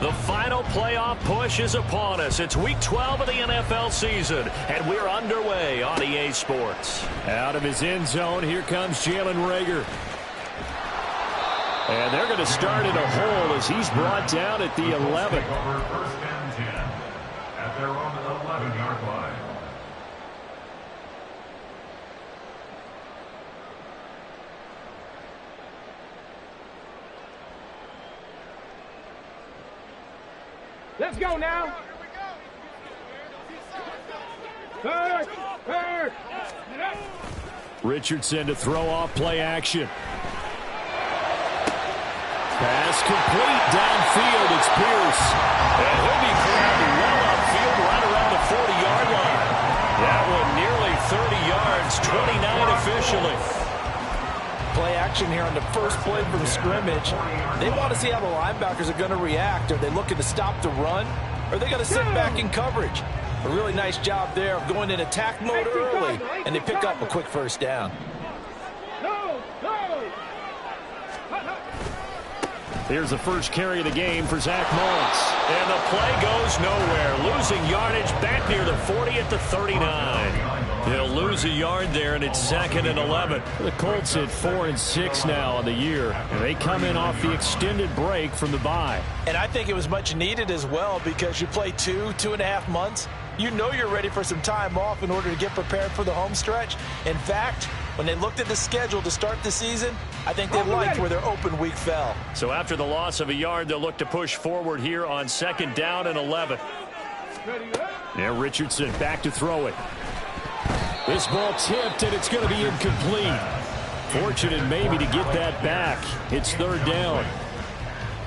The final playoff push is upon us. It's Week 12 of the NFL season, and we're underway on EA Sports. Out of his end zone, here comes Jalen Reagor. And they're going to start in a hole as he's brought down at the 11. First and 10 at their own 11-yard line. Let's go now. Third. Richardson to throw off play action. Pass complete downfield. It's Pierce. And he'll be grabbed well upfield right around the 40-yard line. That one nearly 30 yards, 29 officially. Play action here on the first play from scrimmage. They want to see how the linebackers are going to react. Are they looking to stop the run? Or are they going to sit back in coverage? A really nice job there of going in attack mode early, and they pick up a quick first down. Here's the first carry of the game for Zach Mullins. And the play goes nowhere. Losing yardage back near the 40 at the 39. He'll lose a yard there, and it's 2nd and 11. The Colts at 4-6 now on the year, and they come in off the extended break from the bye. And I think it was much needed as well, because you play 2.5 months. You know you're ready for some time off in order to get prepared for the home stretch. In fact, when they looked at the schedule to start the season, I think they liked where their open week fell. So after the loss of a yard, they'll look to push forward here on 2nd down and 11. Now Richardson back to throw it. This ball tipped, and it's going to be incomplete. Fortunate maybe to get that back. It's 3rd down.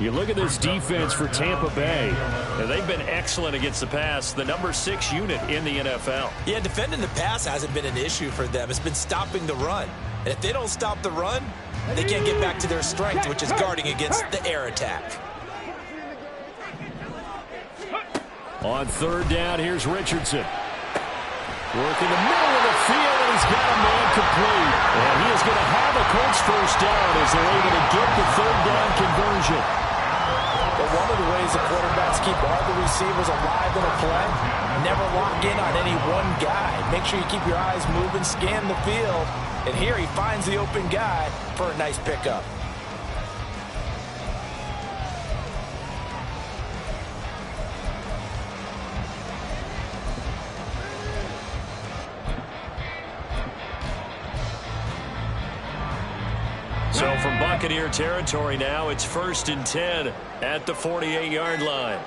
You look at this defense for Tampa Bay. And they've been excellent against the pass, the number 6 unit in the NFL. Yeah, defending the pass hasn't been an issue for them. It's been stopping the run. And if they don't stop the run, they can't get back to their strength, which is guarding against the air attack. On 3rd down, here's Richardson. Working the middle of the field, and he's got a man complete. And he is going to have a Colts first down as they're able to get the 3rd down conversion. But one of the ways the quarterbacks keep all the receivers alive in a play, never lock in on any one guy. Make sure you keep your eyes moving, scan the field. And here he finds the open guy for a nice pickup. So from Buccaneer territory now, it's 1st and 10 at the 48-yard line.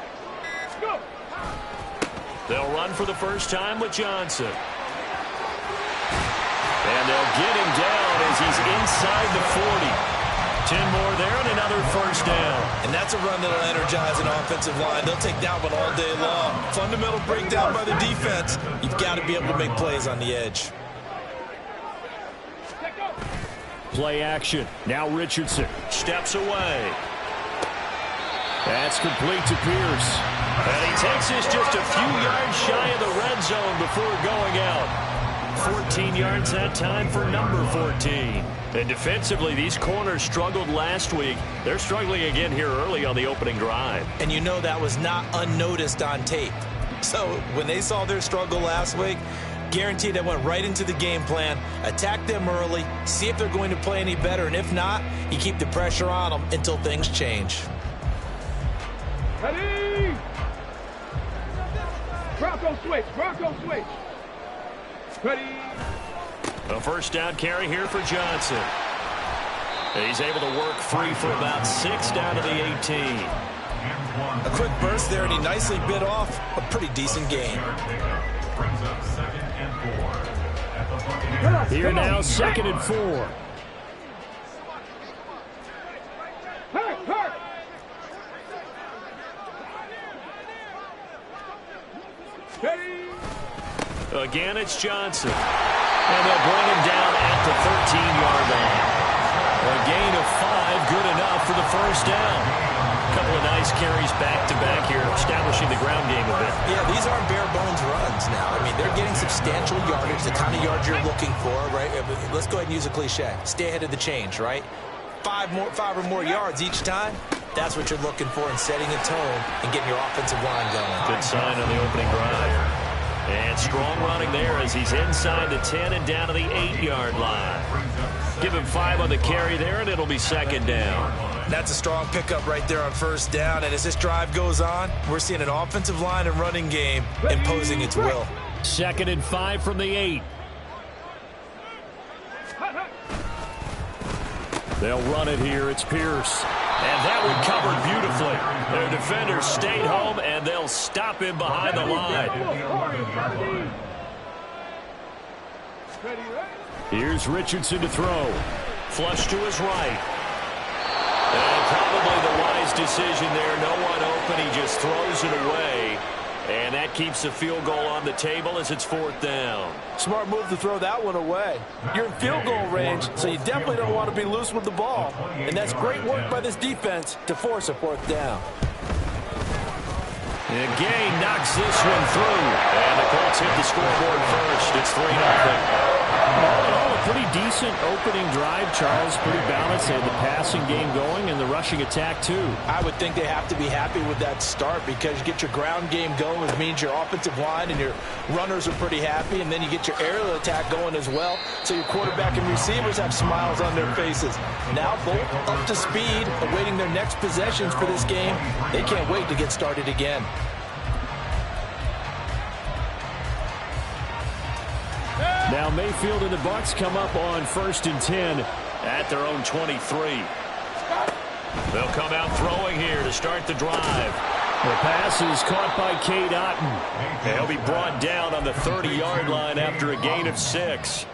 They'll run for the first time with Johnson. And they'll get him down as he's inside the 40. 10 more there and another first down. And that's a run that'll energize an offensive line. They'll take that one all day long. Fundamental breakdown by the defense. You've got to be able to make plays on the edge. Play action. Now Richardson. Steps away. That's complete to Pierce. And he takes this just a few yards shy of the red zone before going out. 14 yards that time for number 14. And defensively, these corners struggled last week. They're struggling again here early on the opening drive. And you know that was not unnoticed on tape. So when they saw their struggle last week, guaranteed they went right into the game plan, attack them early, see if they're going to play any better, and if not, you keep the pressure on them until things change. Ready? Bronco switch. Ready? A first down carry here for Johnson. He's able to work free for about 6 down to the 18. A quick burst there, and he nicely bit off a pretty decent gain. Brings up 2nd and 4 at the Buccaneers. Here now, 2nd and 4. Again, it's Johnson. And they'll bring him down at the 13-yard line. A gain of 5, good enough for the first down. A couple of nice carries back-to-back here, establishing the ground game a bit. Yeah, these aren't bare-bones runs now. I mean, they're getting substantial yardage, the kind of yards you're looking for, right? Let's go ahead and use a cliche. Stay ahead of the change, right? 5 or more yards each time. That's what you're looking for in setting a tone and getting your offensive line going. Good sign on the opening drive. And strong running there as he's inside the 10 and down to the 8-yard line. Give him 5 on the carry there, and it'll be second down. That's a strong pickup right there on first down. And as this drive goes on, we're seeing an offensive line and running game imposing its will. 2nd and 5 from the 8. They'll run it here. It's Pierce. And that one covered beautifully. Their defenders stayed home, and they'll stop him behind the line. Here's Richardson to throw. Flush to his right. And probably the wise decision there. No one open. He just throws it away. And that keeps the field goal on the table as it's 4th down. Smart move to throw that one away. You're in field goal range, so you definitely don't want to be loose with the ball. And that's great work by this defense to force a 4th down. And Gay knocks this one through. And the Colts hit the scoreboard first. It's 3-0. All in all, a pretty decent opening drive, Charles. Pretty balanced. They had the passing game going and the rushing attack, too. I would think they have to be happy with that start because you get your ground game going, which means your offensive line and your runners are pretty happy, and then you get your aerial attack going as well, so your quarterback and receivers have smiles on their faces. Now both up to speed, awaiting their next possessions for this game. They can't wait to get started again. Now Mayfield and the Bucs come up on 1st and 10 at their own 23. They'll come out throwing here to start the drive. The pass is caught by Cade Otton. He'll be brought down on the 30-yard line after a gain of 6.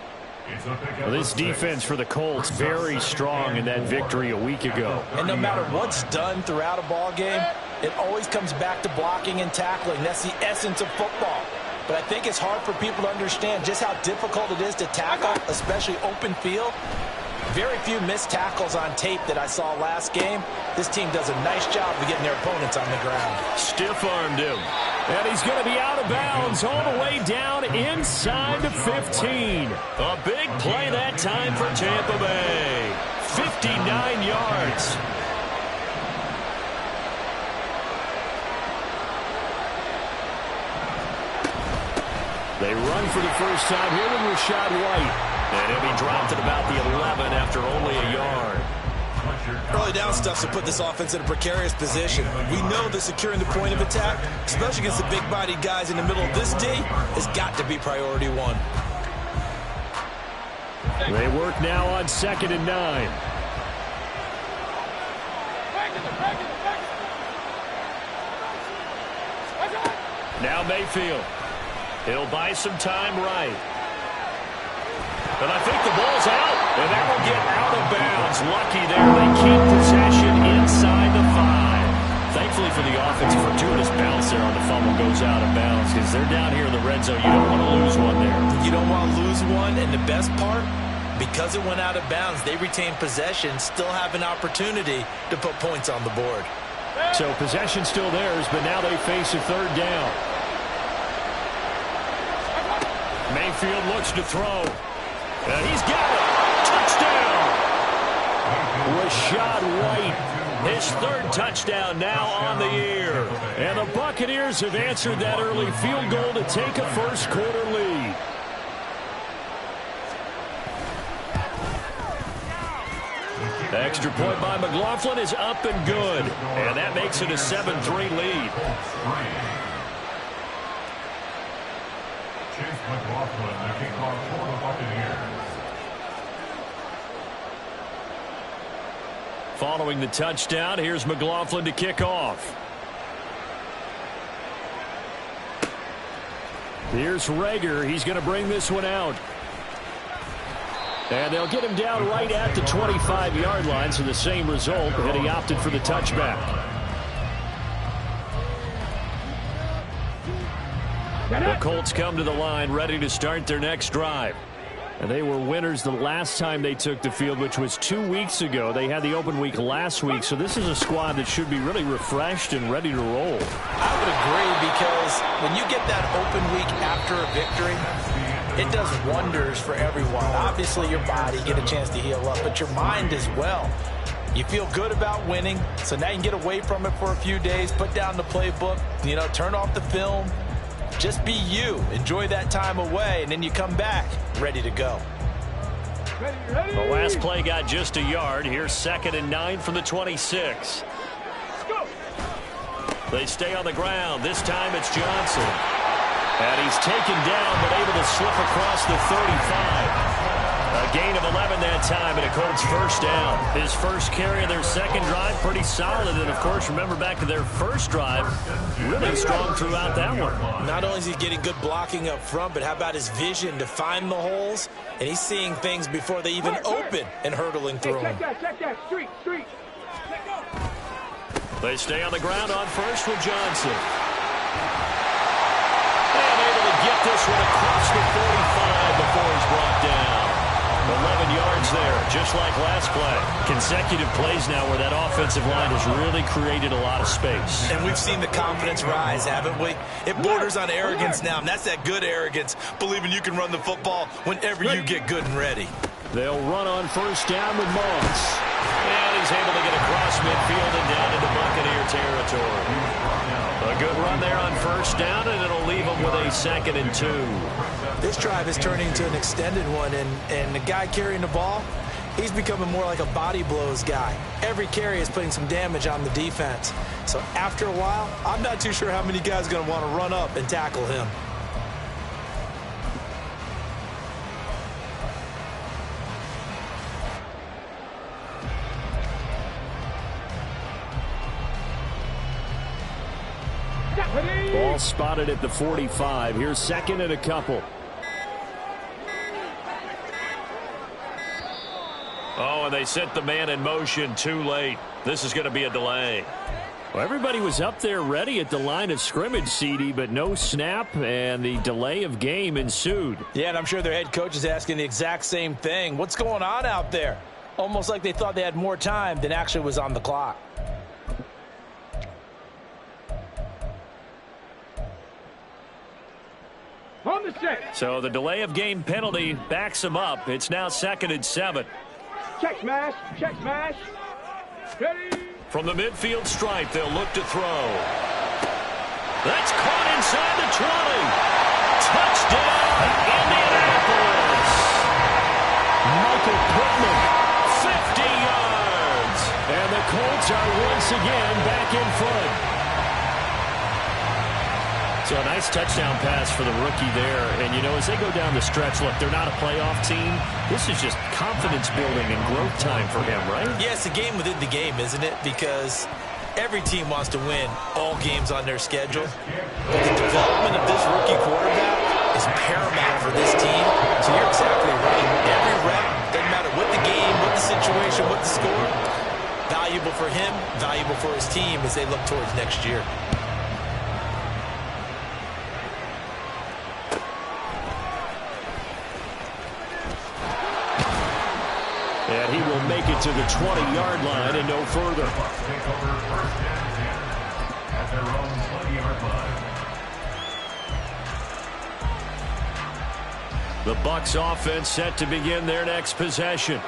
Well, this defense for the Colts very strong in that victory a week ago. And no matter what's done throughout a ball game, it always comes back to blocking and tackling. That's the essence of football. But I think it's hard for people to understand just how difficult it is to tackle, especially open field. Very few missed tackles on tape that I saw last game. This team does a nice job of getting their opponents on the ground. Stiff-armed him. And he's going to be out of bounds all the way down inside the 15. A big play that time for Tampa Bay. 59 yards. They run for the first time here with Rachaad White. And he'll be dropped at about the 11 after only a yard. Early down stuff to put this offense in a precarious position. We know that securing the point of attack, especially against the big-bodied guys in the middle of this D, has got to be priority 1. They work now on 2nd and 9. Now Mayfield. He'll buy some time right. And I think the ball's out. And that will get out of bounds. Lucky there. They keep possession inside the 5. Thankfully for the offense, a fortuitous bounce there on the fumble goes out of bounds because they're down here in the red zone. You don't want to lose one there. You don't want to lose one. And the best part, because it went out of bounds, they retain possession, still have an opportunity to put points on the board. So possession still theirs, but now they face a 3rd down. Mayfield looks to throw. And he's got it. Touchdown. Rachaad White. His 3rd touchdown now on the year. And the Buccaneers have answered that early field goal to take a first-quarter lead. Extra point by McLaughlin is up and good. And that makes it a 7-3 lead. Chase McLaughlin, the kickoff for the Buccaneers. Following the touchdown, here's McLaughlin to kick off. Here's Reagor. He's going to bring this one out. And they'll get him down right at the 25-yard line, so the same result, but he opted for the touchback. The Colts come to the line ready to start their next drive. And they were winners the last time they took the field, which was 2 weeks ago. They had the open week last week, so this is a squad that should be really refreshed and ready to roll. I would agree, because when you get that open week after a victory, it does wonders for everyone. Obviously, your body get a chance to heal up, but your mind as well. You feel good about winning, so now you can get away from it for a few days, put down the playbook, turn off the film. Just be you. Enjoy that time away, and then you come back ready to go. Ready. The last play got just a yard. Here's 2nd and 9 from the 26. Let's go. They stay on the ground. This time it's Johnson. And he's taken down, but able to slip across the 35. A gain of 11 that time, and a Colts first down. His first carry of their second drive, pretty solid. And, of course, remember back to their first drive, really strong throughout that one. Not only is he getting good blocking up front, but how about his vision to find the holes? And he's seeing things before they even open and hurtling through them. Check that. Street. Let go. They stay on the ground on first with Johnson. And able to get this one across the 45 before he's brought down. 11 yards there, just like last play. Consecutive plays now where that offensive line has really created a lot of space. And we've seen the confidence rise, haven't we? It borders on arrogance now, and that's that good arrogance, believing you can run the football whenever you get good and ready. They'll run on first down with Moss. And he's able to get across midfield and down into Buccaneer territory. A good run there on first down, and it'll leave them with a 2nd and 2. This drive is turning into an extended one, and the guy carrying the ball, he's becoming more like a body blows guy. Every carry is putting some damage on the defense. So after a while, I'm not too sure how many guys are going to want to run up and tackle him. Ball spotted at the 45. Here's 2nd and a couple. Oh, and they sent the man in motion too late. This is going to be a delay. Well, everybody was up there ready at the line of scrimmage, CD, but no snap, and the delay of game ensued. Yeah, and I'm sure their head coach is asking the exact same thing. What's going on out there? Almost like they thought they had more time than actually was on the clock. On the set. So the delay of game penalty backs them up. It's now 2nd and 7. Check smash. Ready. From the midfield stripe, they'll look to throw. That's caught inside the 20. Touchdown, Indianapolis. Michael Pittman, 50 yards. And the Colts are once again back in front. So a nice touchdown pass for the rookie there. And, as they go down the stretch, look, they're not a playoff team. This is just confidence building and growth time for him, right? Yeah, it's a game within the game, isn't it? Because every team wants to win all games on their schedule. But the development of this rookie quarterback is paramount for this team. So you're exactly right. Every rep, doesn't matter what the game, what the situation, what the score, valuable for him, valuable for his team as they look towards next year. And he will make it to the 20-yard line and no further. Take over first and 10 at their own 20-yard line. The Bucs offense set to begin their next possession.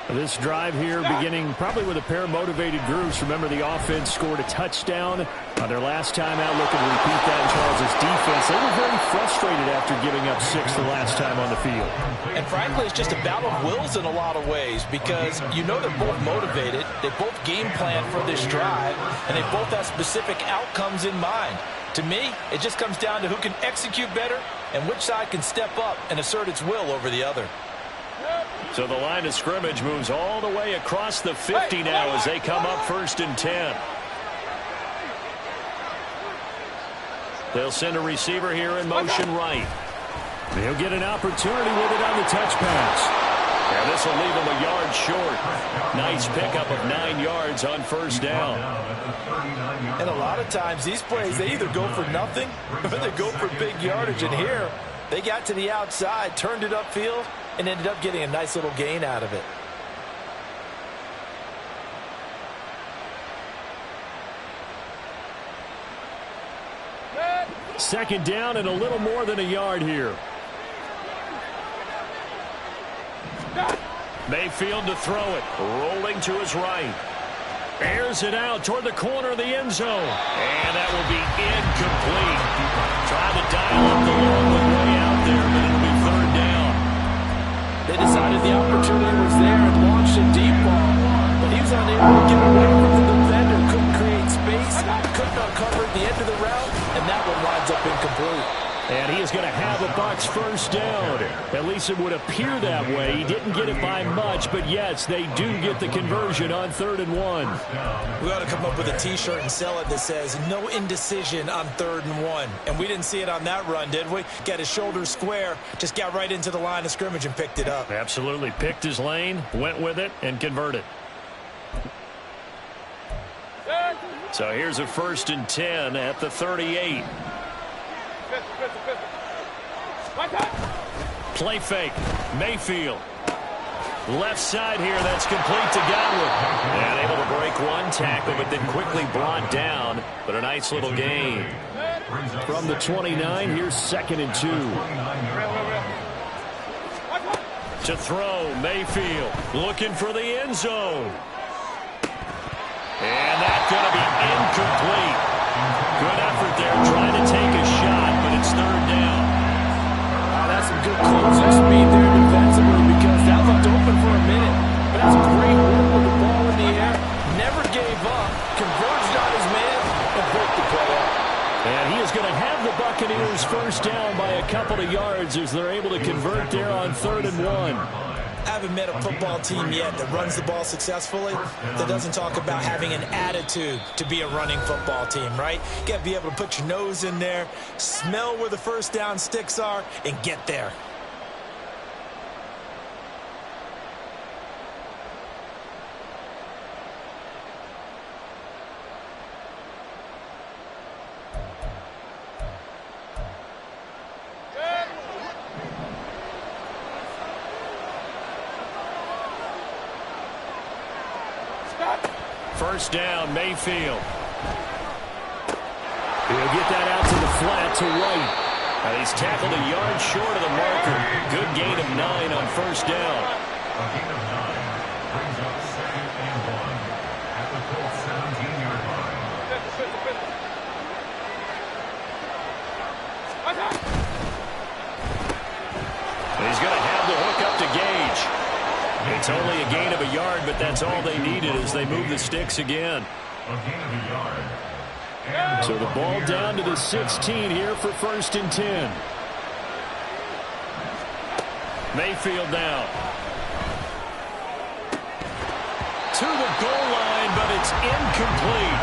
This drive here beginning probably with a pair of motivated groups. Remember, the offense scored a touchdown on their last time out. Looking to repeat that in Charles' defense. They were very frustrated after giving up 6 the last time on the field. And frankly, it's just a battle of wills in a lot of ways because they're both motivated. They both game plan for this drive, and they both have specific outcomes in mind. To me, it just comes down to who can execute better and which side can step up and assert its will over the other. So the line of scrimmage moves all the way across the 50 now as they come up 1st and 10. They'll send a receiver here in motion right. He'll get an opportunity with it on the touch pass. And this will leave him a yard short. Nice pickup of 9 yards on first down. And a lot of times these plays, they either go for nothing or they go for big yardage. And here, they got to the outside, turned it upfield, and ended up getting a nice little gain out of it. Second down and a little more than a yard here. Mayfield to throw it. Rolling to his right. Airs it out toward the corner of the end zone. And that will be incomplete. Trying to dial up the long way out there, but it'll be third down. They decided the opportunity was there and launched a deep ball. But he was unable to get away from the defender. Couldn't create space. Couldn't uncover at the end of the route. And that one winds up incomplete. And he is going to have a Bucs first down. At least it would appear that way. He didn't get it by much, but yes, they do get the conversion on 3rd and 1. We ought to come up with a T-shirt and sell it that says, no indecision on 3rd and 1. And we didn't see it on that run, did we? Got his shoulders square, just got right into the line of scrimmage and picked it up. Absolutely. Picked his lane, went with it, and converted. So here's a 1st and 10 at the 38. Play fake. Mayfield. Left side here. That's complete to Godwin. And able to break one tackle, but then quickly brought down. But a nice little gain. From the 29, here's 2nd and 2. To throw, Mayfield. Looking for the end zone. And that's going to be incomplete. Good effort there, trying to take a shot, but it's 3rd down. That's some good closing speed there defensively because that looked open for a minute. But that's great work with the ball in the air. Never gave up, converged on his man, and broke the play up. And he is going to have the Buccaneers first down by a couple of yards as they're able to convert there on 3rd and 1. I haven't met a football team yet that runs the ball successfully that doesn't talk about having an attitude to be a running football team, right? You got to be able to put your nose in there, smell where the first down sticks are, and get there. First down, Mayfield. He'll get that out to the flat to right. And he's tackled a yard short of the marker. Good gain of 9 on first down. A gain of 9 brings up 2nd and 1 at the Colts 17-yard line. He's going to have the hook up to Gage. It's only a gain of a yard, but that's all they needed as they move the sticks again. A gain of a yard. So the ball down to the 16 here for 1st and 10. Mayfield now. To the goal line, but it's incomplete.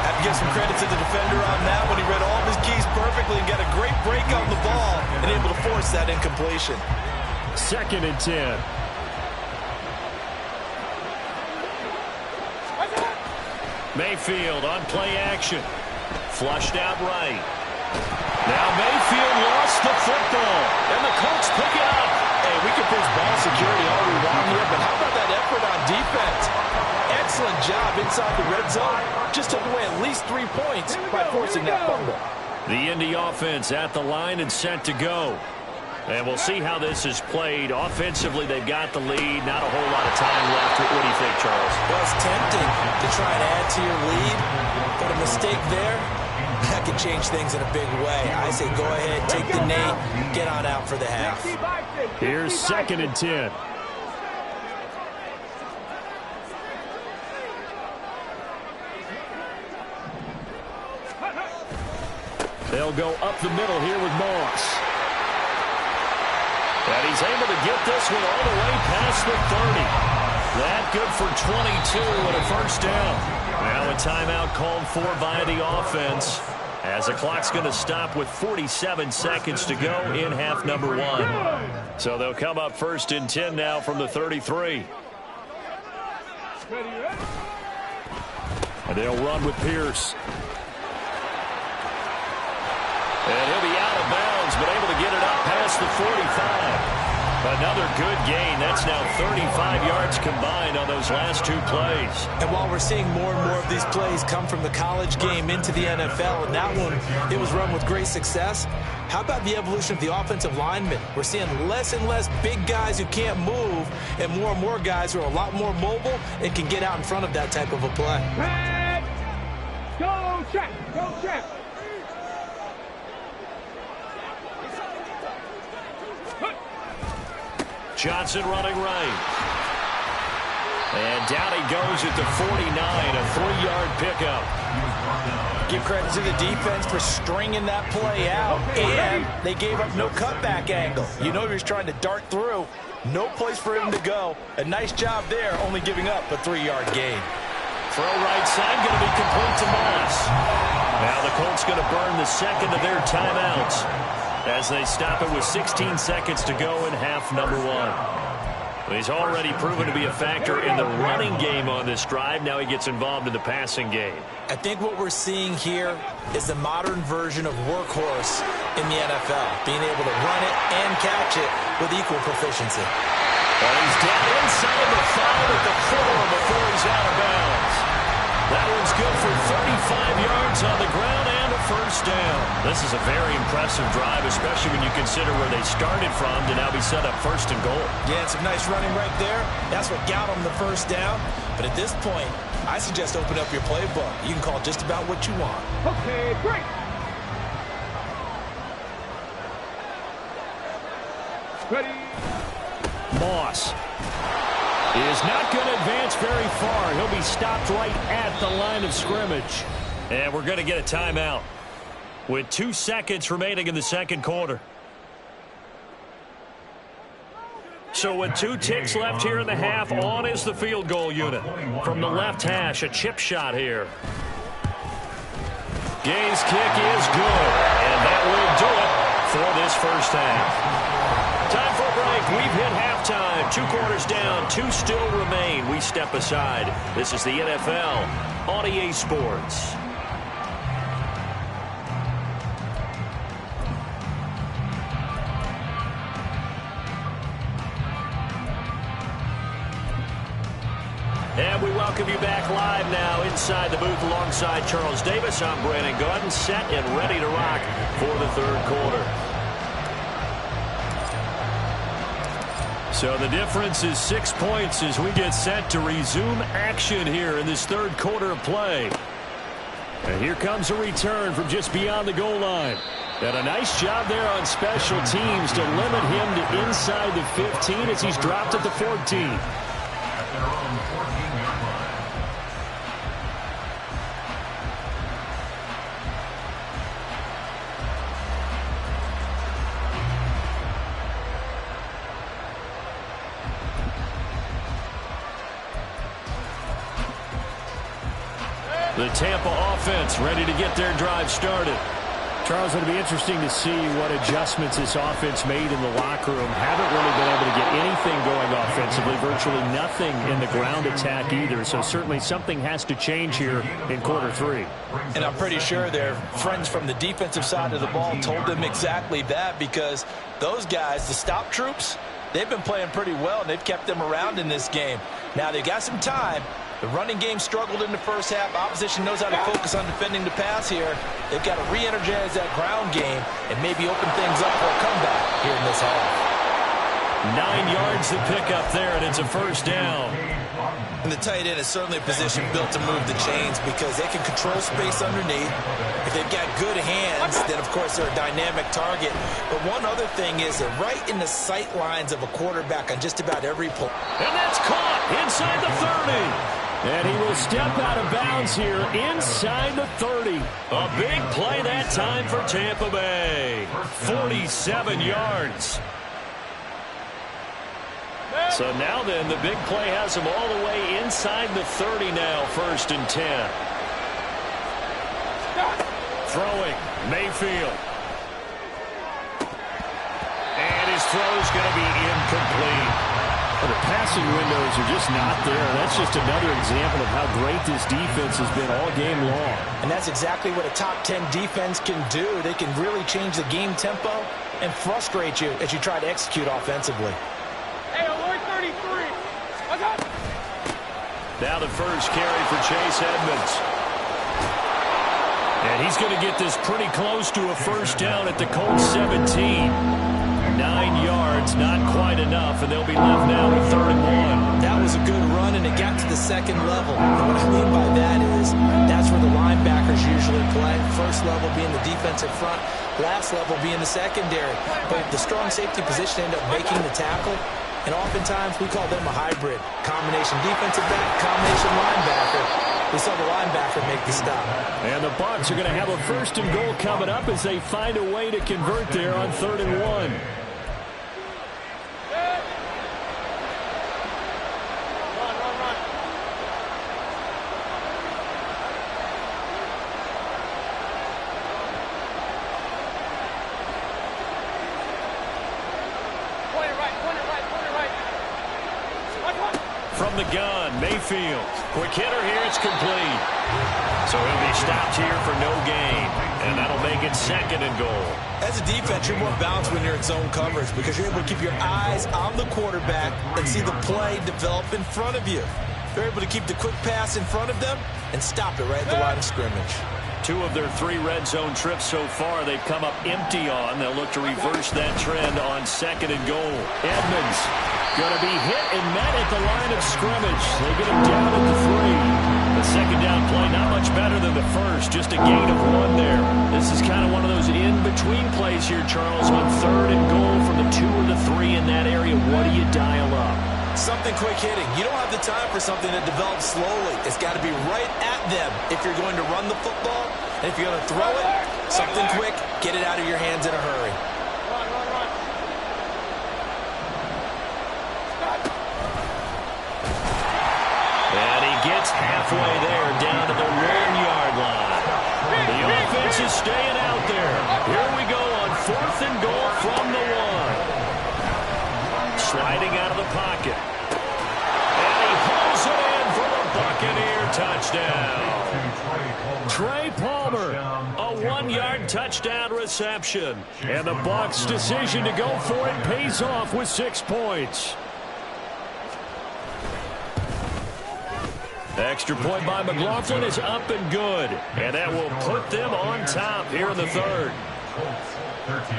Have to give some credit to the defender on that one. He read all of his keys perfectly and got a great break on the ball and able to force that incompletion. 2nd and 10. Mayfield on play action. Flushed out right. Now Mayfield lost the football. And the Colts pick it up. Hey, we can push ball security all we want here, but how about that effort on defense? Excellent job inside the red zone. Just took away at least 3 points by forcing that fumble. The Indy offense at the line and set to go. And we'll see how this is played. Offensively, they've got the lead. Not a whole lot of time left. What do you think, Charles? Well, it's tempting to try and add to your lead, but a mistake there, that could change things in a big way. I say go ahead, take the knee, get on out for the half. Here's 2nd and 10. They'll go up the middle here with Moss. And he's able to get this one all the way past the 30. That good for 22 and a first down. Now a timeout called for by the offense as the clock's going to stop with 47 seconds to go in half number 1. So they'll come up 1st and 10 now from the 33. And they'll run with Pierce. And he'll be out of bounds, but able to get it up past the 45. Another good gain. That's now 35 yards combined on those last two plays. And while we're seeing more and more of these plays come from the college game into the NFL, and that one, it was run with great success, how about the evolution of the offensive linemen? We're seeing less and less big guys who can't move and more guys who are a lot more mobile and can get out in front of that type of a play. Red. Go check. Go check. Johnson running right. And down he goes at the 49, a 3-yard pickup. Give credit to the defense for stringing that play out, and they gave up no cutback angle. You know he was trying to dart through. No place for him to go. A nice job there, only giving up a 3-yard gain. Throw right side, going to be complete to Moss. Now the Colts going to burn the second of their timeouts as they stop it with 16 seconds to go in half number 1. He's already proven to be a factor in the running game on this drive. Now he gets involved in the passing game. I think what we're seeing here is the modern version of workhorse in the NFL, being able to run it and catch it with equal proficiency. Well, he's down inside the 5 at the 4 before he's out of bounds. That one's good for 35 yards on the ground and a first down. This is a very impressive drive, especially when you consider where they started from to now be set up first and goal. Yeah, some nice running right there. That's what got them the first down. But at this point, I suggest open up your playbook. You can call just about what you want. Okay, great. Ready. Moss is not going to advance very far. He'll be stopped right at the line of scrimmage. And we're going to get a timeout with 2 seconds remaining in the second quarter. So with 2 ticks left here in the half, on is the field goal unit. From the left hash, a chip shot here. Gay's kick is good, and that will do it for this first half. Time for a break. We've hit halftime. 2 quarters down, 2 still remain. We step aside. This is the NFL on EA Sports. And we welcome you back live now inside the booth alongside Charles Davis. I'm Brandon Gaudin, set and ready to rock for the third quarter. So the difference is 6 points as we get set to resume action here in this third quarter of play. And here comes a return from just beyond the goal line. And a nice job there on special teams to limit him to inside the 15 as he's dropped at the 14. At their own 14-yard line. The Tampa offense ready to get their drive started. Charles, it'll be interesting to see what adjustments this offense made in the locker room. Haven't really been able to get anything going offensively, virtually nothing in the ground attack either. So certainly something has to change here in quarter 3. And I'm pretty sure their friends from the defensive side of the ball told them exactly that, because those guys, the stop troops, they've been playing pretty well, and they've kept them around in this game. Now they've got some time. The running game struggled in the first half. Opposition knows how to focus on defending the pass here. They've got to re-energize that ground game and maybe open things up for a comeback here in this half. 9 yards to pick up there, and it's a first down. And the tight end is certainly a position built to move the chains because they can control space underneath. If they've got good hands, then, of course, they're a dynamic target. But one other thing is they're right in the sight lines of a quarterback on just about every play. And that's caught inside the 30. And he will step out of bounds here inside the 30. A big play that time for Tampa Bay. 47 yards. So now then, the big play has him all the way inside the 30 now, 1st and 10. Throwing, Mayfield. And his throw's going to be incomplete. Well, the passing windows are just not there. That's just another example of how great this defense has been all game long. And that's exactly what a top 10 defense can do. They can really change the game tempo and frustrate you as you try to execute offensively. Hey, alert 33. What's up? Now the first carry for Chase Edmonds. And he's going to get this pretty close to a first down at the Colts 17. 9 yards, not quite enough, and they'll be left now with 3rd and 1. That was a good run, and it got to the second level. And what I mean by that is that's where the linebackers usually play. First level being the defensive front, last level being the secondary. But the strong safety position ended up making the tackle, and oftentimes we call them a hybrid. Combination defensive back, combination linebacker. We saw the linebacker make the stop. And the Bucs are going to have a 1st and goal coming up as they find a way to convert there on 3rd and 1. From the gun, Mayfield. Quick hitter here, it's complete. So he'll be stopped here for no gain. And that'll make it 2nd and goal. As a defense, you're more balanced when you're in zone coverage because you're able to keep your eyes on the quarterback and see the play develop in front of you. You're able to keep the quick pass in front of them and stop it right at the line of scrimmage. 2 of their 3 red zone trips so far they've come up empty on. They'll look to reverse that trend on 2nd and goal. Edmonds going to be hit and met at the line of scrimmage. They get him down at the 3. The second down play not much better than the first. Just a gain of 1 there. This is kind of one of those in-between plays here, Charles. On 3rd and goal from the 2 or the 3 in that area, what do you dial up? Something quick hitting. You don't have the time for something that develops slowly. It's got to be right at them if you're going to run the football. And if you're going to throw it, something quick, get it out of your hands in a hurry. And he gets halfway there down to the 1-yard line. The offense is staying out there. Here we go on 4th and goal from the 1. Sliding out of the pocket. And he pulls it in for the Buccaneer touchdown. Trey Palmer, a 1-yard touchdown reception. And the Bucs' decision to go for it pays off with 6 points. Extra point by McLaughlin is up and good. And that will put them on top here in the 3rd. Colts 13.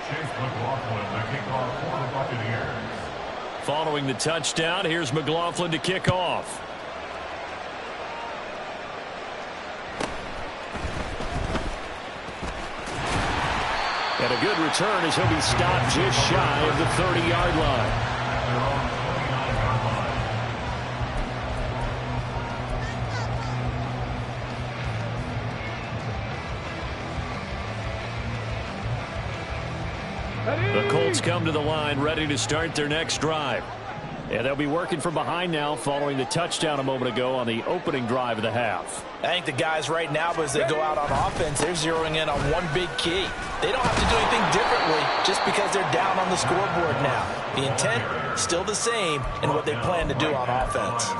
Chase McLaughlin, the kickoff for the Buccaneers. Following the touchdown, here's McLaughlin to kick off. And a good return as he'll be stopped just shy of the 30-yard line. The Colts come to the line ready to start their next drive. And they'll be working from behind now following the touchdown a moment ago on the opening drive of the half. I think the guys right now, as they go out on offense, they're zeroing in on one big key. They don't have to do anything differently just because they're down on the scoreboard now. The intent, still the same in what they plan to do on offense.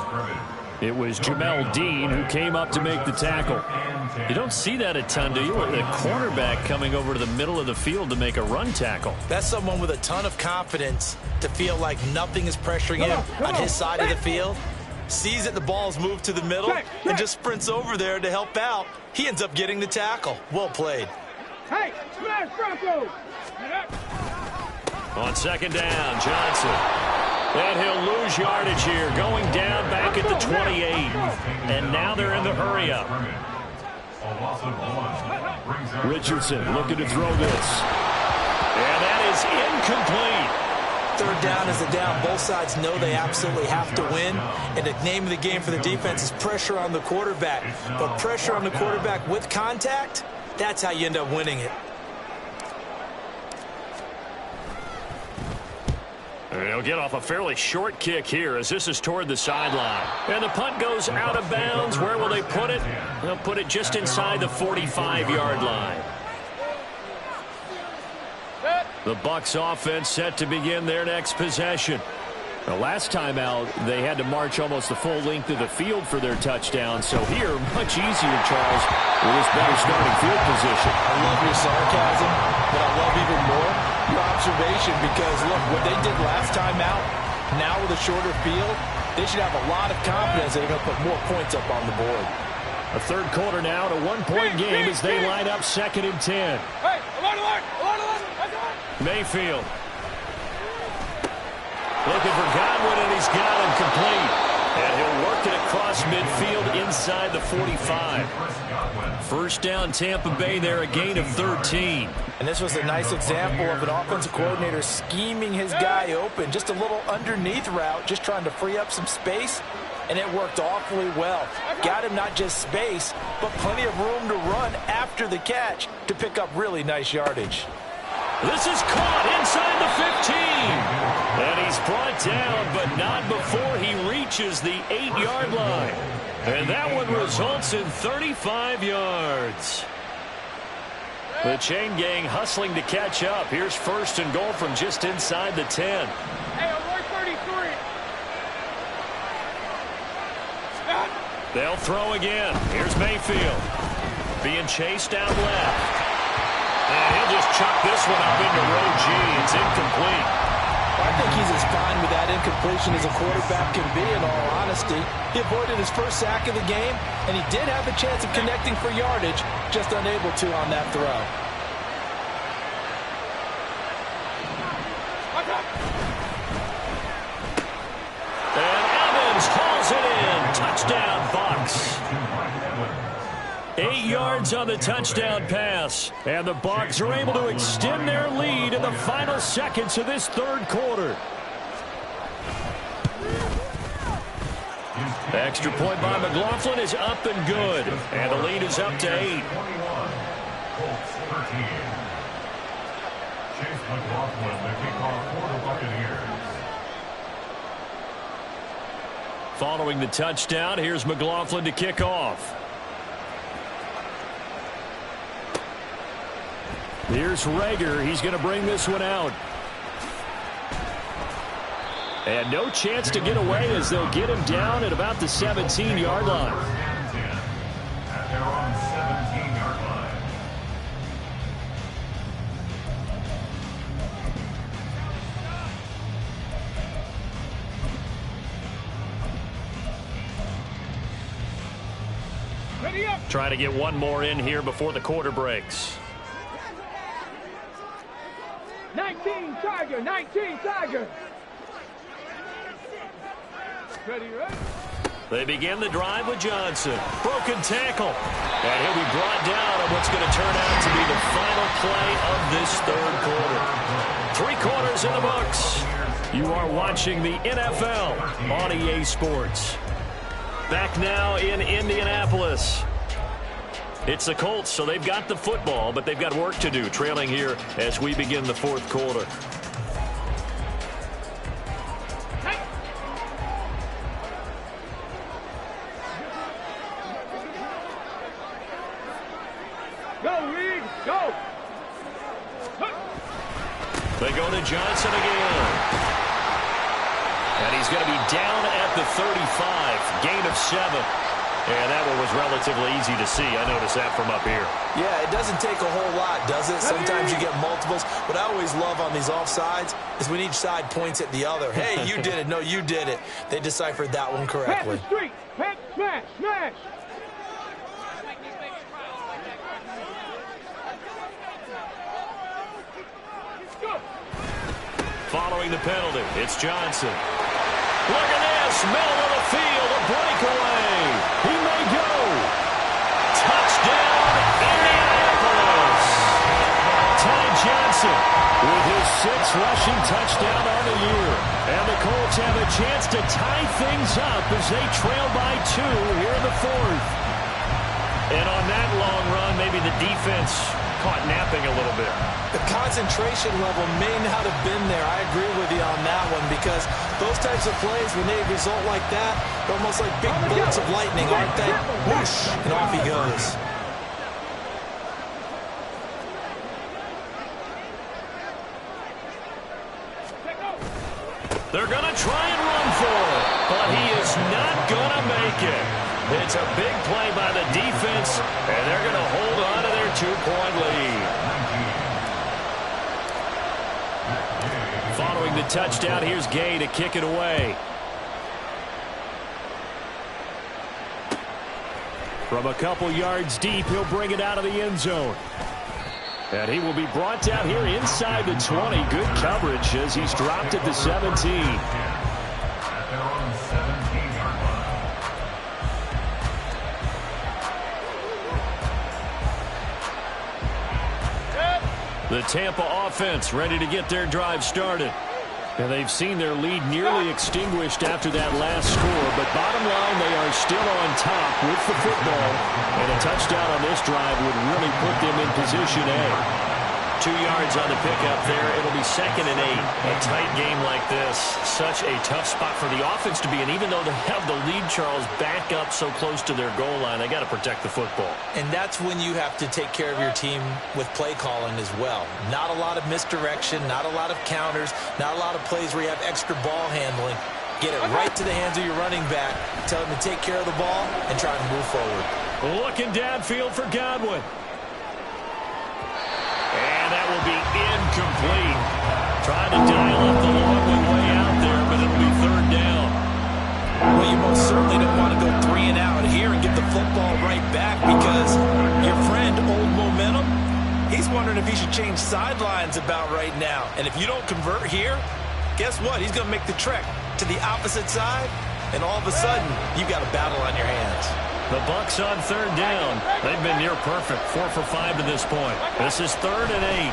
It was Jamel Dean who came up to make the tackle. You don't see that a ton, do you? With the cornerback coming over to the middle of the field to make a run tackle. That's someone with a ton of confidence to feel like nothing is pressuring him on his side of the field. Sees that the ball's moved to the middle and just sprints over there to help out. He ends up getting the tackle. Well played. Hey, smash Bronco! On 2nd down, Johnson. And he'll lose yardage here, going down back at the 28. And now they're in the hurry-up. Richardson looking to throw this. And that is incomplete. 3rd down is a down. Both sides know they absolutely have to win. And the name of the game for the defense is pressure on the quarterback. But pressure on the quarterback with contact, that's how you end up winning it. And he'll get off a fairly short kick here as this is toward the sideline. And the punt goes out of bounds. Where will they put it? They'll put it just inside the 45-yard line. The Bucs offense set to begin their next possession. The last time out, they had to march almost the full length of the field for their touchdown. So here, much easier, Charles, with this better starting field position. I love your sarcasm, but I love even more your observation because, look, what they did last time out, now with a shorter field, they should have a lot of confidence they're going to put more points up on the board. A third quarter now, a one-point game as they line up 2nd and 10. Hey, alert. Mayfield. Looking for Godwin, and he's got him complete. And he'll work it across midfield inside the 45. First down, Tampa Bay there, a gain of 13. And this was a nice example of an offensive coordinator scheming his guy open. Just a little underneath route, just trying to free up some space. And it worked awfully well. Got him not just space, but plenty of room to run after the catch to pick up really nice yardage. This is caught inside the 15. And he's brought down, but not before he reaches the 8-yard line. And that one results in 35 yards. The chain gang hustling to catch up. Here's 1st and goal from just inside the 10. Hey, alert 33. They'll throw again. Here's Mayfield. Being chased out left. And he'll just chuck this one up into row G. It's incomplete. I think he's as fine with that incompletion as a quarterback can be, in all honesty. He avoided his first sack of the game, and he did have a chance of connecting for yardage, just unable to on that throw. And Evans hauls it in. Touchdown, Bucs. 8 yards on the touchdown pass. And the Bucs are able to extend their lead in the final seconds of this third quarter. Extra point by McLaughlin is up and good. And the lead is up to 8. Colts 13. Chase McLaughlin, the kickoff for the Buccaneers. Following the touchdown, here's McLaughlin to kick off. Here's Rager. He's going to bring this one out. And no chance to get away as they'll get him down at about the 17-yard line. At their own 17-yard line. Ready up. Trying to get one more in here before the quarter breaks. 19 Tiger. Ready, right? They begin the drive with Johnson. Broken tackle. And he'll be brought down on what's going to turn out to be the final play of this third quarter. 3 quarters in the books. You are watching the NFL on EA Sports. Back now in Indianapolis. It's the Colts, so they've got the football, but they've got work to do, trailing here as we begin the fourth quarter. Go, Reed, go! They go to Johnson again. And he's going to be down at the 35, gain of 7. And that one was relatively easy to see. I noticed that from up here. Yeah, it doesn't take a whole lot, does it? Sometimes you get multiples. What I always love on these offsides is when each side points at the other. Hey, you did it. No, you did it. They deciphered that one correctly. Pass the street. Pass, smash, smash. Following the penalty, it's Johnson. Look at this, middle of the field, a breakaway. He may go. Touchdown, Indianapolis. Ty Johnson with his 6th rushing touchdown on the year. And the Colts have a chance to tie things up as they trail by 2 here in the fourth. And on that long run, maybe the defense caught napping a little bit. The concentration level may not have been there. I agree with you on that one because those types of plays, when they result like that, they're almost like big bolts of lightning, aren't they? Whoosh, and off he goes. They're going to try and run for it, but he is not going to make it. It's a big play by the defense, and they're going to hold on to their 2-point lead. Following the touchdown, here's Gay to kick it away. From a couple yards deep, he'll bring it out of the end zone. And he will be brought down here inside the 20. Good coverage as he's dropped at the 17. The Tampa offense ready to get their drive started. And they've seen their lead nearly extinguished after that last score. But bottom line, they are still on top with the football. And a touchdown on this drive would really put them in position A. 2 yards on the pickup there. It'll be 2nd and 8. A tight game like this, such a tough spot for the offense to be in. Even though they have the lead, Charles, back up so close to their goal line, they got to protect the football. And that's when you have to take care of your team with play calling as well. Not a lot of misdirection, not a lot of counters, not a lot of plays where you have extra ball handling. Get it right to the hands of your running back. Tell him to take care of the ball and try and move forward. Looking downfield for Godwin. And that will be incomplete. Trying to dial up the long way out there, but it'll be 3rd down. Well, you most certainly don't want to go 3 and out here and get the football right back because your friend, Old Momentum, he's wondering if he should change sidelines about right now. And if you don't convert here, guess what? He's going to make the trek to the opposite side, and all of a sudden, you've got a battle on your hands. The Bucs on 3rd down. They've been near perfect, 4 for 5 to this point. This is 3rd and 8.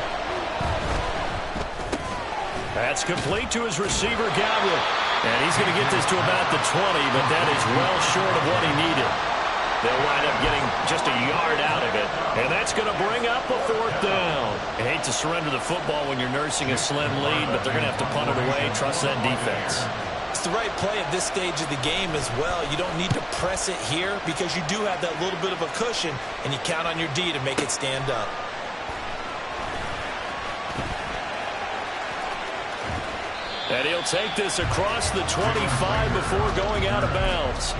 That's complete to his receiver, Godwin. And he's going to get this to about the 20, but that is well short of what he needed. They'll wind up getting just a yard out of it. And that's going to bring up a 4th down. I hate to surrender the football when you're nursing a slim lead, but they're going to have to punt it away. Trust that defense. It's the right play at this stage of the game as well. You don't need to press it here because you do have that little bit of a cushion, and you count on your D to make it stand up. And he'll take this across the 25 before going out of bounds.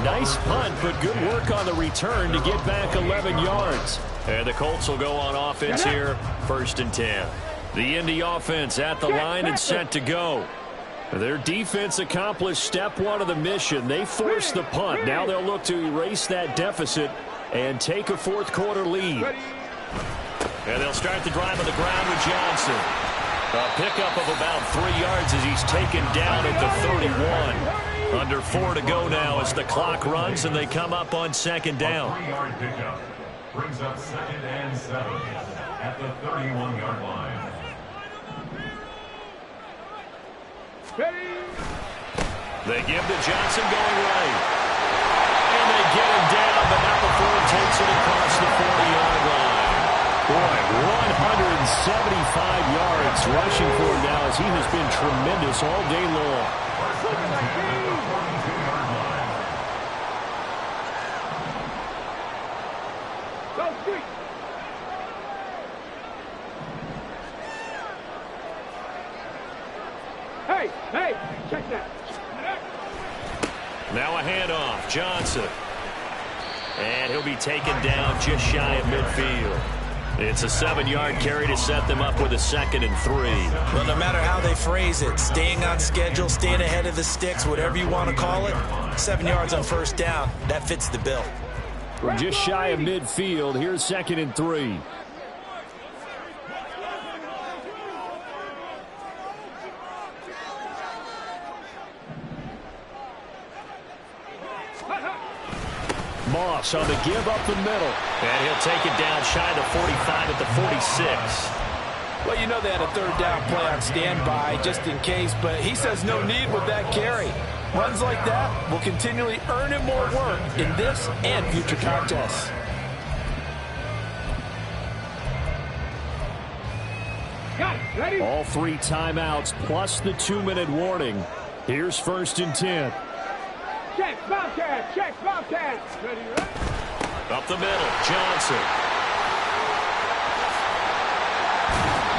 Nice punt, but good work on the return to get back 11 yards. And the Colts will go on offense here, 1st and 10. The Indy offense at the line and set to go. Their defense accomplished step 1 of the mission. They forced the punt. Now they'll look to erase that deficit and take a 4th quarter lead. And they'll start the drive on the ground with Johnson. A pickup of about 3 yards as he's taken down at the 31. Under 4 to go now as the clock runs and they come up on 2nd down. A 3-yard pickup brings up 2nd and 7 at the 31-yard line. They give to Johnson going right. And they get him down, but not before he takes it across the 40-yard line. Boy, 175 yards rushing for him now as he has been tremendous all day long. Hey, check that. Now a handoff, Johnson. And he'll be taken down just shy of midfield. It's a 7-yard carry to set them up with a 2nd and 3. Well, no matter how they phrase it, staying on schedule, staying ahead of the sticks, whatever you want to call it, 7 yards on 1st down, that fits the bill. From just shy of midfield, here's 2nd and 3. Moss on the give up the middle. And he'll take it down shy of the 45 at the 46. Well, you know they had a 3rd down play on standby just in case, but he says no need with that carry. Runs like that will continually earn him more work in this and future contests. Ready? All 3 timeouts plus the 2-minute warning. Here's 1st and 10. Check, Bobcat, check, Bobcat. Ready, Up the middle, Johnson.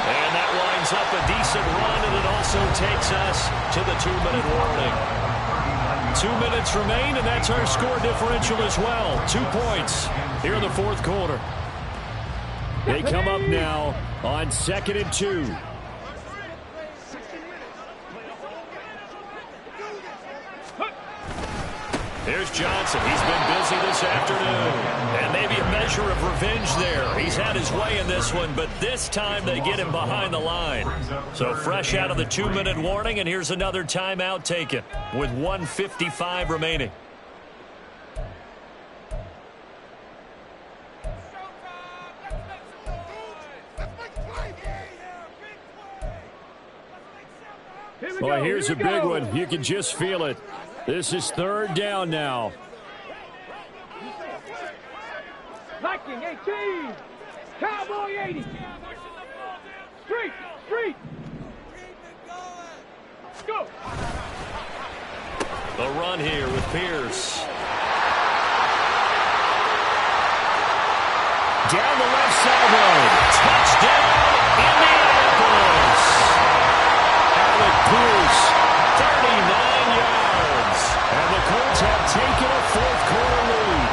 And that that lines up a decent run, and it also takes us to the 2-minute warning. 2 minutes remain, and that's our score differential as well. 2 points here in the fourth quarter. They come up now on 2nd and 2. Here's Johnson. He's been busy this afternoon. And maybe a measure of revenge there. He's had his way in this one, but this time they get him behind the line. So fresh out of the 2-minute warning, and here's another timeout taken with 1:55 remaining. Well, here's a big one. You can just feel it. This is 3rd down now. Viking 18. Cowboy 80. Street. Go. The run here with Pierce. Down the left sideline. Touchdown, Indianapolis. Alec Pierce. 39 yards. And the Colts have taken a fourth quarter lead.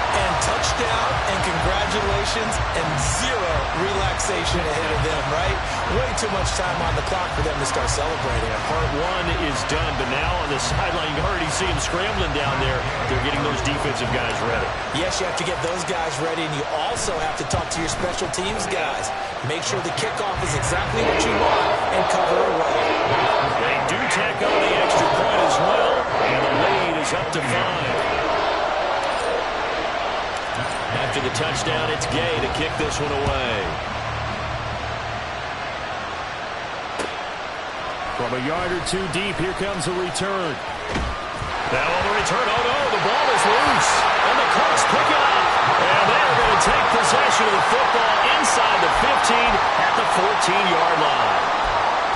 And touchdown and congratulations and zero relaxation ahead of them, right? Way too much time on the clock for them to start celebrating. Part 1 is done, but now on the sideline, you already see them scrambling down there. They're getting those defensive guys ready. Yes, you have to get those guys ready, and you also have to talk to your special teams guys. Make sure the kickoff is exactly what you want and cover it well. They do tack on the extra point as well, and the lead is up to 5. After the touchdown, it's Gay to kick this one away. From a yard or two deep, here comes a return. Now on the return, oh no, the ball is loose. And the Colts pick it up. And they're going to take possession of the football inside the 15 at the 14-yard line.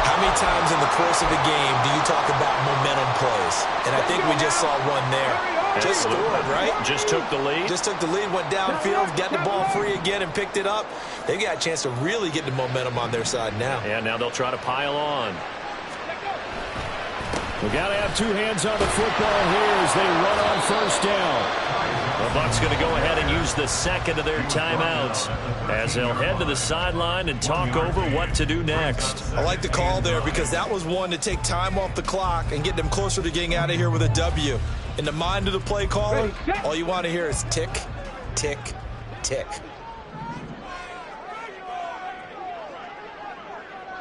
How many times in the course of a game do you talk about momentum plays? And I think we just saw one there. Just scored, right? Just took the lead. Just took the lead, went downfield, got the ball free again and picked it up. They got a chance to really get the momentum on their side now. And now they'll try to pile on. We got to have 2 hands on the football here as they run on 1st down. The Bucs going to go ahead and use the second of their timeouts as they'll head to the sideline and talk over what to do next. I like the call there because that was one to take time off the clock and get them closer to getting out of here with a W. In the mind of the play caller, all you want to hear is tick, tick, tick.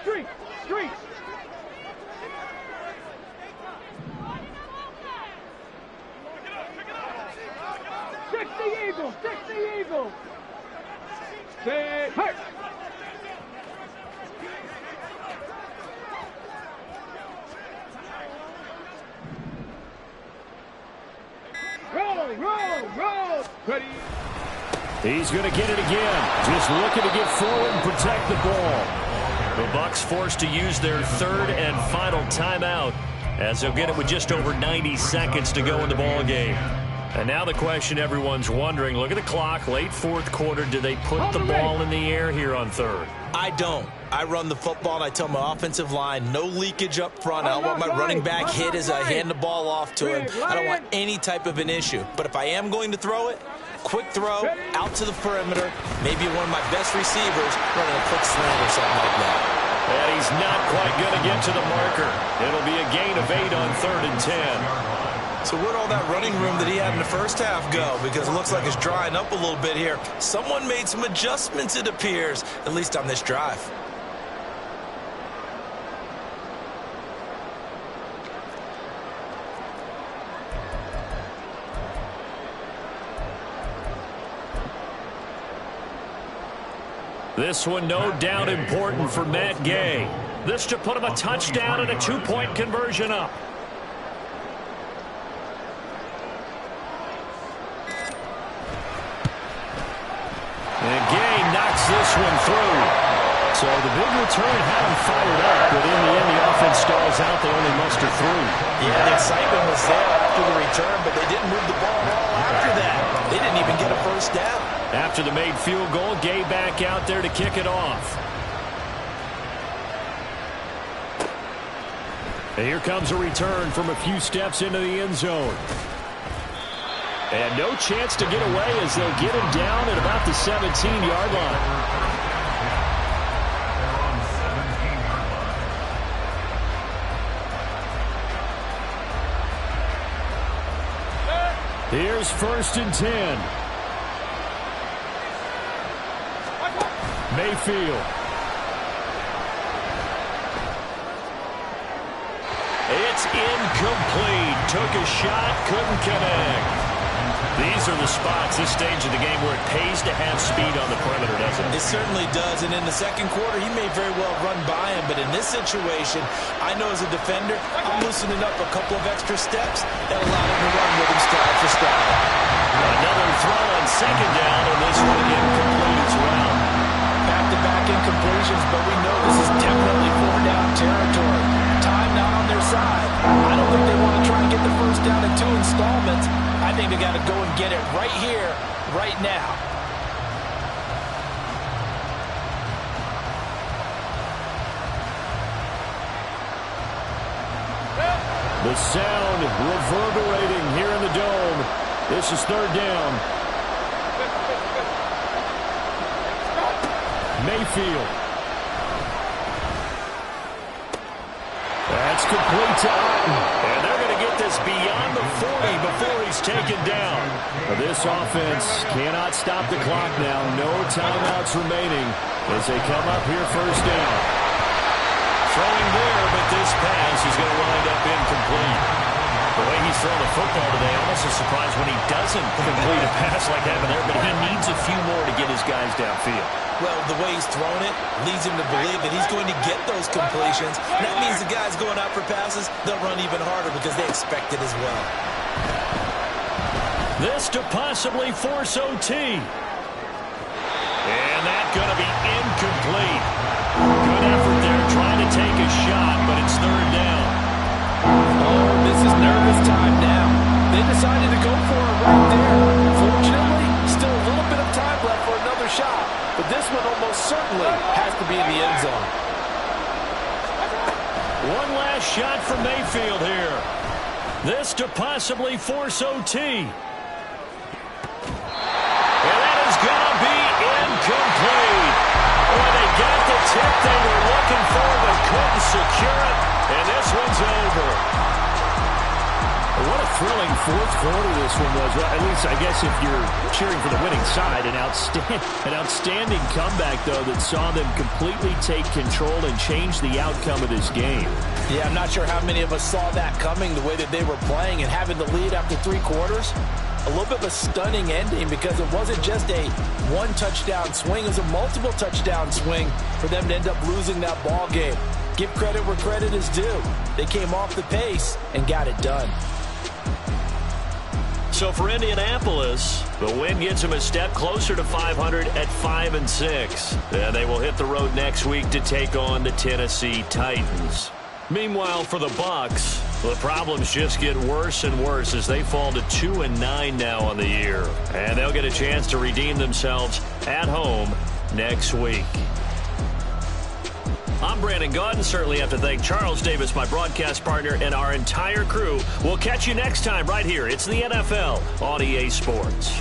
Street. 60 Eagles. Say, hurt. Roll. Ready. He's going to get it again. Just looking to get forward and protect the ball. The Bucs forced to use their 3rd and final timeout as they'll get it with just over 90 seconds to go in the ball game. And now the question everyone's wondering, look at the clock, late 4th quarter, do they put the ball in the air here on 3rd? I don't. I run the football and I tell my offensive line, no leakage up front. I don't want my running back hit as I hand the ball off to him. I don't want any type of an issue. But if I am going to throw it, quick throw, out to the perimeter, maybe one of my best receivers running a quick slant or something like that. And he's not quite going to get to the marker. It'll be a gain of 8 on 3rd and 10. So where'd all that running room that he had in the first half go? Because it looks like it's drying up a little bit here. Someone made some adjustments, it appears, at least on this drive. This one no doubt important for Matt Gay. This to put him a touchdown and a 2-point conversion up. And Gay knocks this one through. So the big return had him fired up, but in the end the offense stalls out. They only muster through. Yeah, the excitement was there after the return, but they didn't move the ball at all after that. They didn't even get a first down. After the made field goal, Gay back out there to kick it off. And here comes a return from a few steps into the end zone. And no chance to get away as they'll get him down at about the 17-yard line. Here's 1st and 10. Mayfield. It's incomplete. Took a shot, couldn't connect. These are the spots, this stage of the game, where it pays to have speed on the perimeter, doesn't it? It certainly does, and in the second quarter, he may very well run by him, but in this situation, I know as a defender, I'm loosening up a couple of extra steps that allow him to run with him stride for stride. Another throw on 2nd down, and this one incomplete as well. Back-to-back incompletions, but we know this is definitely 4-down territory. Time not on their side. I don't think they want to try and get the first down in 2 installments. I think they got to go and get it right here, right now. The sound reverberating here in the dome. This is 3rd down. Mayfield. That's complete to Otten. And they're going to get this beyond the 40 before he's taken down. This offense cannot stop the clock now. No timeouts remaining as they come up here 1st down. Throwing there, but this pass is going to wind up incomplete. The way he's throwing the football today, almost a surprise when he doesn't complete a pass like that there, but he needs a few more to get his guys downfield. Well, the way he's throwing it leads him to believe that he's going to get those completions. And that means the guys going out for passes, they'll run even harder because they expect it as well. This to possibly force OT. And that's going to be incomplete. Good effort there trying to take a shot, but it's 3rd down. Oh, this is nervous time now. They decided to go for it right there. Fortunately, still a little bit of time left for another shot. But this one almost certainly has to be in the end zone. One last shot for Mayfield here. This to possibly force OT. And that is going to be incomplete. Boy, they got the tip they were looking for but couldn't secure it. And this one's over. What a thrilling 4th quarter this one was. Well, at least, I guess, if you're cheering for the winning side, an outstanding comeback, though, that saw them completely take control and change the outcome of this game. Yeah, I'm not sure how many of us saw that coming, the way that they were playing and having the lead after 3 quarters. A little bit of a stunning ending because it wasn't just a 1-touchdown swing. It was a multiple touchdown swing for them to end up losing that ball game. Give credit where credit is due. They came off the pace and got it done. So for Indianapolis, the win gets them a step closer to 500 at 5-6. And they will hit the road next week to take on the Tennessee Titans. Meanwhile, for the Bucs, the problems just get worse and worse as they fall to 2-9 now on the year. And they'll get a chance to redeem themselves at home next week. I'm Brandon Gaudin. Certainly have to thank Charles Davis, my broadcast partner, and our entire crew. We'll catch you next time right here. It's the NFL on EA Sports.